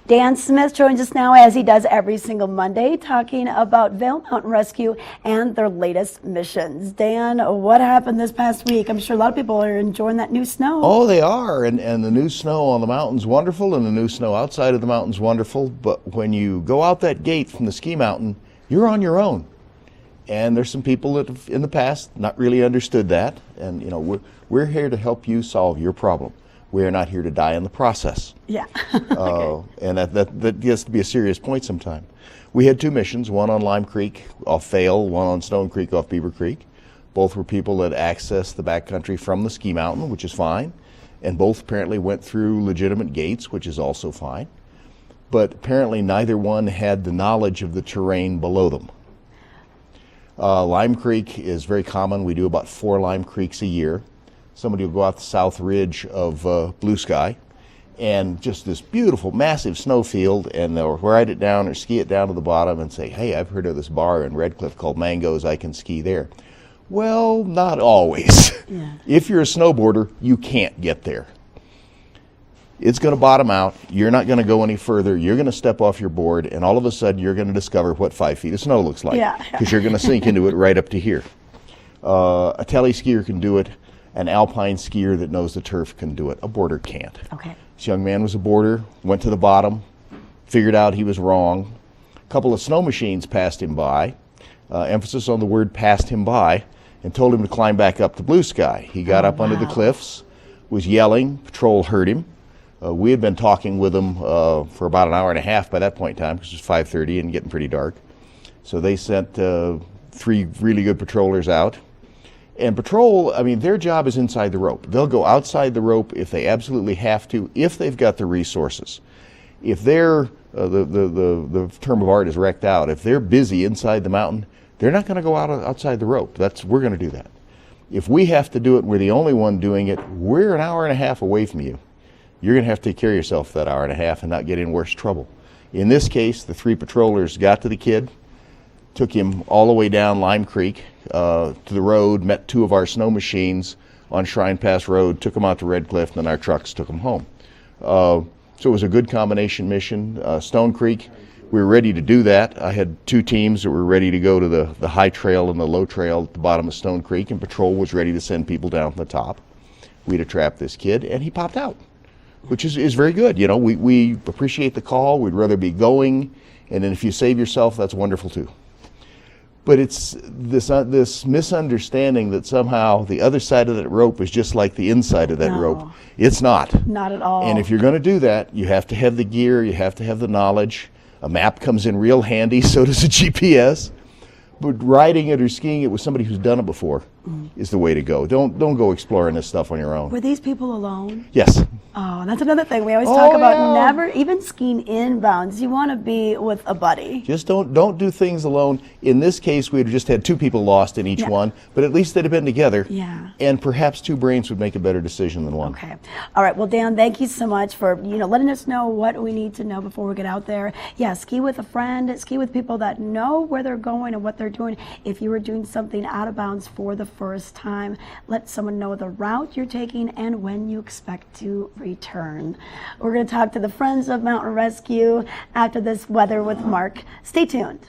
Dan Smith joins us now, as he does every single Monday, talking about Vail Mountain Rescue and their latest missions. Dan, what happened this past week? I'm sure a lot of people are enjoying that new snow. Oh, they are, and the new snow on the mountain's wonderful, and the new snow outside of the mountain's wonderful, but when you go out that gate from the ski mountain, you're on your own. And there's some people that have in the past not really understood that, and you know, we're here to help you solve your problem. We are not here to die in the process. Yeah. Okay. And that gets to be a serious point sometime. We had two missions, one on Lime Creek off Vail, one on Stone Creek off Beaver Creek. Both were people that accessed the backcountry from the ski mountain, which is fine, and both apparently went through legitimate gates, which is also fine. But apparently neither one had the knowledge of the terrain below them. Lime Creek is very common. We do about 4 Lime Creeks a year. Somebody will go out the south ridge of Blue Sky, and just this beautiful, massive snow field, and they'll ride it down or ski it down to the bottom and say, hey, I've heard of this bar in Red Cliff called Mangoes, I can ski there. Well, not always. Yeah. If you're a snowboarder, you can't get there. It's going to bottom out. You're not going to go any further. You're going to step off your board, and all of a sudden you're going to discover what 5 feet of snow looks like. Because you're going to sink into it right up to here. A tele skier can do it. An alpine skier that knows the turf can do it. A boarder can't. Okay. This young man was a boarder, went to the bottom, figured out he was wrong. A couple of snow machines passed him by, emphasis on the word passed him by, and told him to climb back up to Blue Sky. He got up under the cliffs, was yelling, patrol heard him. We had been talking with him for about an hour and a half by that point in time, because it was 5:30 and getting pretty dark. So they sent 3 really good patrollers out. And patrol, I mean, their job is inside the rope. They'll go outside the rope if they absolutely have to, if they've got the resources. If they're, the term of art is wrecked out, if they're busy inside the mountain, they're not going to go outside the rope. We're going to do that. If we have to do it, we're the only one doing it, we're an hour and a half away from you. You're going to have to take care of yourself that hour and a half and not get in worse trouble. In this case, the 3 patrollers got to the kid, took him all the way down Lime Creek to the road, met 2 of our snow machines on Shrine Pass Road, took him out to Red Cliff, and then our trucks took him home. So it was a good combination mission. Stone Creek, we were ready to do that. I had 2 teams that were ready to go to the high trail and the low trail at the bottom of Stone Creek, and patrol was ready to send people down from the top. We'd have trapped this kid, and he popped out, which is very good. You know, we appreciate the call. We'd rather be going, and then if you save yourself, that's wonderful too. But it's this misunderstanding that somehow the other side of that rope is just like the inside of that rope. It's not. Not at all. And if you're going to do that, you have to have the gear, you have to have the knowledge. A map comes in real handy, so does a GPS. But riding it or skiing it with somebody who's done it before is the way to go. Don't go exploring this stuff on your own. Were these people alone? Yes. Oh, that's another thing. We always talk about never, even skiing inbounds, you want to be with a buddy. Just don't do things alone. In this case, we had just had 2 people lost in each one, but at least they'd have been together. Yeah. And perhaps 2 brains would make a better decision than one. Okay. All right. Well, Dan, thank you so much for letting us know what we need to know before we get out there. Yeah, ski with a friend, ski with people that know where they're going and what they're doing. If you were doing something out of bounds for the first time, let someone know the route you're taking and when you expect to return. We're going to talk to the Friends of Mountain Rescue after this weather with Mark. Stay tuned.